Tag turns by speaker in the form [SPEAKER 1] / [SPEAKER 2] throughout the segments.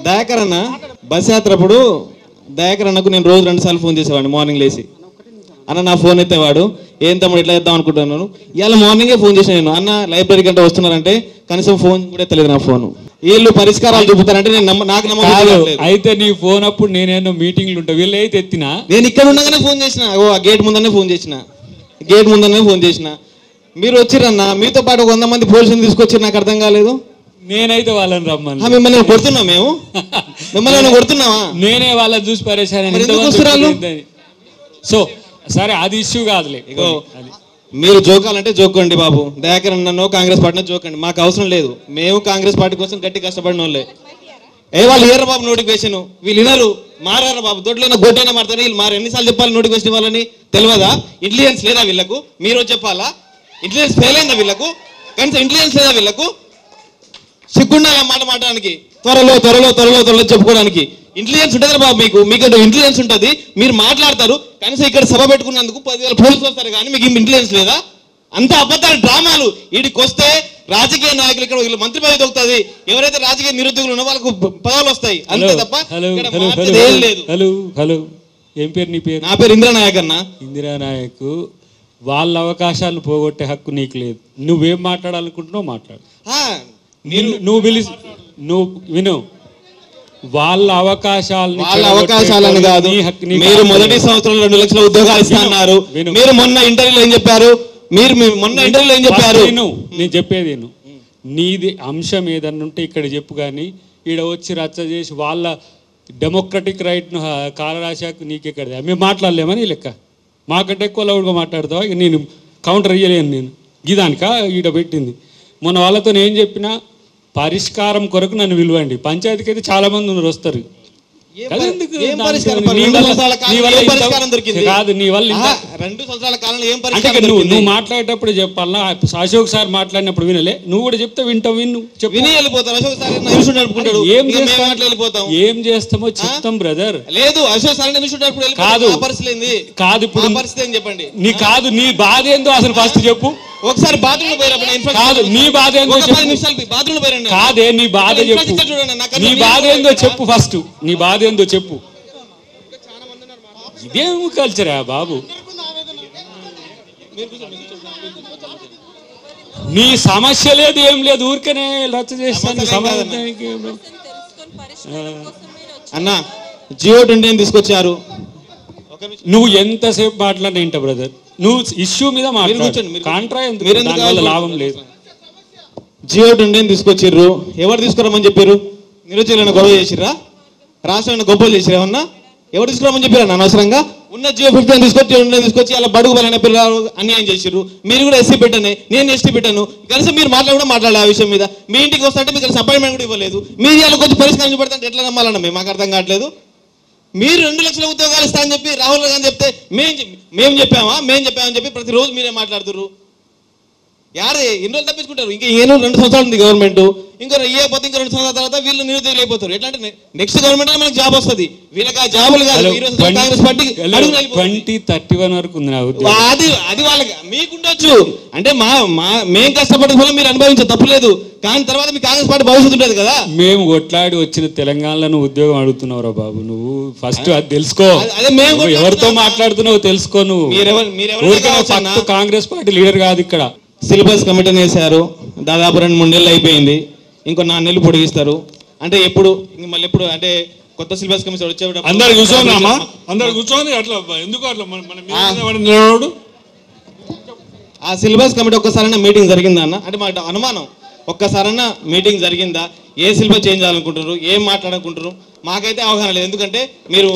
[SPEAKER 1] దయాకర్ అన్న బస్ యాత్ర అప్పుడు దయాకర్ అన్నకు నేను రోజు 2 సార్లు ఫోన్ చేసేవాడిని. మార్నింగ్ లేచి అన్న నా ఫోన్ ఎత్తేవాడు, ఏం తమ్ముడు ఇట్లా చేద్దాం అనుకుంటున్నాను. ఇవాళ మార్నింగే ఫోన్ చేసిన నేను, అన్న లైబ్రరీ కంటే వస్తున్నారంటే కనీసం ఫోన్ కూడా ఎత్తలేదు నా ఫోన్. వీళ్ళు పరిష్కారాలు చూపుతారంటే నేను నాకు నమ్మకం.
[SPEAKER 2] అయితే నీ ఫోన్ అప్పుడు నేనేమో మీటింగ్లు ఉంటా, వీళ్ళు అయితే ఎత్తినా
[SPEAKER 1] నేను ఇక్కడ ఉండగానే ఫోన్ చేసిన, ఆ గేట్ ముందనే ఫోన్ చేసిన, మీరు వచ్చిరన్న. మీతో పాటు 100 మంది పోలీసులు తీసుకొచ్చి నాకు అర్థం కాలేదు.
[SPEAKER 2] నేనైతే వాళ్ళని రమ్మని
[SPEAKER 1] మిమ్మల్ని కొడుతున్నాం, మేము మిమ్మల్ని కొడుతున్నావా?
[SPEAKER 2] నేనే వాళ్ళని చూసి పరేషాన్. సో సరే అది ఇష్యూ కాదులే.
[SPEAKER 1] మీరు జోకాలంటే జోకండి బాబు. దయాకర్ అన్నో కాంగ్రెస్ పార్టీలో జోకండి, మాకు అవసరం లేదు. మేము కాంగ్రెస్ పార్టీ కోసం గట్టి కష్టపడిన వాళ్ళే. వాళ్ళు ఇయ్యరు బాబు నోటిఫికేషన్, వీళ్ళు వినరు, మారారు బాబు. దొడ్లైనా గొడ్డైనా మారుతారు వీళ్ళు. మారు ఎన్నిసార్లు చెప్పాలి నోటిఫికేషన్ ఇవ్వాలని? తెలియదా? ఇంటెలిజెన్స్ లేదా వీళ్ళకు? మీరు చెప్పాలా? ఇంటెలిజెన్స్ ఫెయిల్ అయిందా వీళ్ళకు? కనీసం ఇంటెలిజెన్స్ లేదా వీళ్ళకు? సిగ్గుండా మాట మాట్లాడడానికి, త్వరలో చెప్పుకోవడానికి ఇంటెలిజెన్స్ ఉంటుంది బాబు. మీకు ఇంటెలిజెన్స్ ఉంటుంది, మీరు మాట్లాడతారు. కనీసం ఇక్కడ సభ పెట్టుకున్నందుకు 10,000 పోలీసులు వస్తారు, కానీ మీకు ఇంటెలిజెన్స్ లేదా? అంత అబద్ధాలు, డ్రామాలు. వీడికి వస్తే రాజకీయ నాయకులు ఇక్కడ వీళ్ళు మంత్రి పదవి దొరుకుతుంది, ఎవరైతే రాజకీయ నిరుద్యోగులు ఉన్నో వాళ్ళకు పదవులు వస్తాయి, అంతే తప్ప ఏం లేదు.
[SPEAKER 2] హలో ఏం పేరు నీ పేరు?
[SPEAKER 1] నా పేరు ఇందిరానాయక్ అన్న.
[SPEAKER 2] ఇందిరానాయక్. వాళ్ళ అవకాశాలు పోగొట్టే హక్కు నీకు లేదు. నువ్వేం మాట్లాడాలనుకుంటున్నావు మాట్లాడు. నువ్వు పిలిచి నువ్వు విను. వాళ్ళ అవకాశాలను కాదు.
[SPEAKER 1] మీరు మొదటి సంవత్సరంలో 2 లక్షల ఉద్యోగాలు ఇస్తున్నారు. మీరు మొన్న ఇంటర్వ్యూలో ఏం చెప్పారు?
[SPEAKER 2] నేను చెప్పేది నీది అంశం ఏదన్నా ఉంటే ఇక్కడ చెప్పు, కానీ ఈడ వచ్చి రచ్చ చేసి వాళ్ళ డెమోక్రటిక్ రైట్ను కాలరాశాకు నీకెక్కడ? మేము మాట్లాడలేమని లెక్క. మాకంటే ఎక్కువ లౌడ్గా మాట్లాడతావా? నేను కౌంటర్ ఇయ్యలేను. నేను ఇదానికా ఈడ పెట్టింది. మొన్న వాళ్ళతో ఏం చెప్పినా పరిష్కారం కొరకు నన్ను పిలవండి. పంచాయతీకి అయితే చాలా మంది ఉన్నారు, వస్తారు. నువ్వు మాట్లాడేటప్పుడు చెప్పాలా? అశోక్ సార్ మాట్లాడినప్పుడు వినలే, నువ్వు కూడా చెప్తే వింటావు. ఏం చేస్తామో చెప్తాం బ్రదర్.
[SPEAKER 1] లేదు అశోక్ సార్
[SPEAKER 2] కాదు ఇప్పుడు
[SPEAKER 1] చెప్పండి.
[SPEAKER 2] నీ బాధ ఏందో అసలు ఫస్ట్ చెప్పు.
[SPEAKER 1] ఒకసారి బాత్రూమ్ పోయినప్పుడు
[SPEAKER 2] కాదు, నీ బాధ ఏందో
[SPEAKER 1] బాత్రూమ్ పోయిన
[SPEAKER 2] కాదే, నీ బాధ చెప్పు. నీ బాధ ఏందో చెప్పు ఫస్ట్. నీ బాధ ఏందో చెప్పు. ఇదేం కల్చరా బాబు? నీ సమస్య లేదు, ఏం లేదు, ఊరికనే రచ్చ చేస్తాను.
[SPEAKER 1] అన్న జియో 20 తీసుకొచ్చారు.
[SPEAKER 2] నువ్వు ఎంతసేపు మాట్లాడినా ఏంట బ్రదర్? నువ్వు ఇష్యూ మీద మాట్లాడు. కాంట్రా లాభం లేదు.
[SPEAKER 1] జియో 20 తీసుకొచ్చిర్రు. ఎవరు తీసుకురామని చెప్పారు? నిరుద్యోగులను గొడవ చేసిర్రా? రాష్ట్రాన్ని గొప్పలు చేసిరా? ఏమన్నా ఎవరు తీసుకురామని చెప్పారా? అనవసరంగా ఉన్న జియో 15 తీసుకొచ్చి అలా బడుగు బలైన పిల్లలు అన్యాయం చేసిర్రు. మీరు కూడా ఎస్సీ పెట్టానే, నేను ఎస్టీ పెట్టాను. కనీసం మీరు మాట్లాడాలి ఆ విషయం మీద. మీ ఇంటికి వస్తుంటే మీకు అపాయింట్మెంట్ కూడా ఇవ్వలేదు. మీరు ఇలా కొంచెం పరిష్కారం చూపెడతాంటే ఎట్లా నమ్మాలన్నా మాకు అర్థం కావట్లేదు. మీరు 2 లక్షల ఉద్యోగాలు ఇస్తా అని చెప్పి రాహుల్ గాంధీ చెప్తే మేము చెప్పామని చెప్పి ప్రతిరోజు మీరే మాట్లాడుతున్నారు. ఎన్ని రోజులు తప్పించుకుంటారు? ఇంకా 2 సంవత్సరాలు ఉంది గవర్నమెంట్. ఇంకో పోతే ఇంకో 2 సంవత్సరాల తర్వాత వీళ్ళు నిరుద్యోగులు అయిపోతారు. ఎట్లా అంటే నెక్స్ట్ గవర్నమెంట్ మనకు జాబ్ వస్తుంది. వీళ్ళకి ఆ జాబులు కాదు. కాంగ్రెస్ పార్టీకి
[SPEAKER 2] 2031 వరకు ఉంది.
[SPEAKER 1] అది వాళ్ళకి మీకుండొచ్చు. అంటే మేము కష్టపడే ఫలం మీరు అనుభవించే తప్పులేదు, కానీ తర్వాత మీ కాంగ్రెస్ పార్టీ భవిష్యత్తు ఉంటుంది కదా.
[SPEAKER 2] మేము కొట్లాడి వచ్చిన తెలంగాణలో ఉద్యోగం అడుగుతున్నావురా బాబు. నువ్వు ఫస్ట్ అది తెలుసుకో. ఎవరితో మాట్లాడుతున్నావు తెలుసుకో. నువ్వు కాంగ్రెస్ పార్టీ లీడర్ కాదు. ఇక్కడ
[SPEAKER 1] సిలబస్ కమిటీని వేశారు. దాదాపు 2-3 నెలలు అయిపోయింది. ఇంకో 4 నెలలు పొడిగిస్తారు. అంటే ఎప్పుడు మళ్ళీ ఎప్పుడు అంటే కొత్త సిలబస్ కమిటీ వచ్చేటప్పుడు
[SPEAKER 3] అందరు కూర్చొని అట్లా ఎందుకు అట్లా
[SPEAKER 1] ఆ సిలబస్ కమిటీ ఒక్కసారైనా మీటింగ్ జరిగిందా అన్న? అంటే మాకు అనుమానం, ఒక్కసారైనా మీటింగ్ జరిగిందా? ఏ సిలబస్ చేంజ్ చేయాలనుకుంటున్నారు, ఏం మాట్లాడాలనుకుంటున్నారు? మాకైతే అవగాహన లేదు. ఎందుకంటే మీరు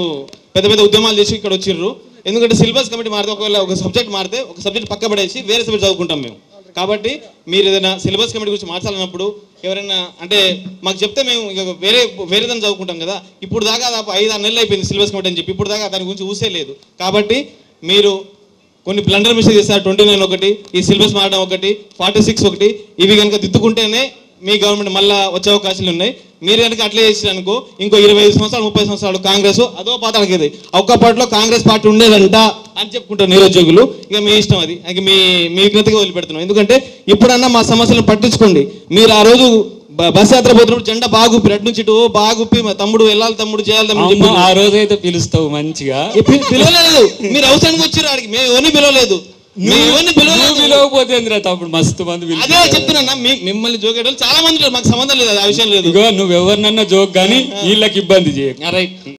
[SPEAKER 1] పెద్ద పెద్ద ఉద్యమాలు చేసి ఇక్కడ వచ్చిర్రు. ఎందుకంటే సిలబస్ కమిటీ మారితే ఒకవేళ ఒక సబ్జెక్ట్ మారితే ఒక సబ్జెక్ట్ పక్క పడేసి వేరే సబ్జెక్ట్ చదువుకుంటాం మేము. కాబట్టి మీరు ఏదైనా సిలబస్ కమిటీ గురించి మార్చాలన్నప్పుడు ఎవరైనా అంటే మాకు చెప్తే మేము ఇక వేరేదాన్ని చదువుకుంటాం కదా. ఇప్పుడు దాకా 5-6 నెలలు అయిపోయింది సిలబస్ కమిటీ అని చెప్పి, ఇప్పుడు దాకా దాని గురించి ఊసే లేదు. కాబట్టి మీరు కొన్ని బ్లండర్ మిస్టేక్ చేస్తారు. 29 ఒకటి, ఈ సిలబస్ మారడం ఒకటి, 46 ఒకటి, ఇవి కనుక దిద్దుకుంటేనే మీ గవర్నమెంట్ మళ్ళీ వచ్చే అవకాశాలు ఉన్నాయి. మీరు కనుక అట్లే చేసిరనుకో ఇంకో 25 సంవత్సరాలు 30 సంవత్సరాలు కాంగ్రెస్ అదో పాతానికి ఇది. ఒక్కపాటిలో కాంగ్రెస్ పార్టీ ఉండేదంట అని చెప్పుకుంటారు నిరుద్యోగులు. ఇక మీ ఇష్టం, అది ఇక మీ విజ్ఞతగా వదిలిపెడుతున్నాం. ఎందుకంటే ఇప్పుడన్నా మా సమస్యలను పట్టించుకోండి. మీరు ఆ రోజు బస్ యాత్ర పోతున్నప్పుడు జెండా బాగా ఉప్పి అటు నుంచి ఇటు బాగా ఉప్పి మా తమ్ముడు వెళ్ళాలి తమ్ముడు చేయాలి తమ్ముడు
[SPEAKER 2] అమ్మ, ఆ రోజైతే పిలుస్తావు మంచిగా.
[SPEAKER 1] పిలవలేదు మీరు అవసరానికి వచ్చారు ఆడికి, మేము ఎవరిని పిలవలేదు.
[SPEAKER 2] నువ్వు పిలవకపోతే ఏందిరా తప్పుడు మస్తు మంది
[SPEAKER 1] అదే చెప్తున్నా, మిమ్మల్ని జోకేటోళ్ళు చాలా మంది మాకు సంబంధం లేదు, ఆ విషయం లేదు.
[SPEAKER 2] ఇగో నువ్వు ఎవరినన్నా జోక్ కానీ వీళ్ళకి ఇబ్బంది చేయకు.
[SPEAKER 1] రైట్.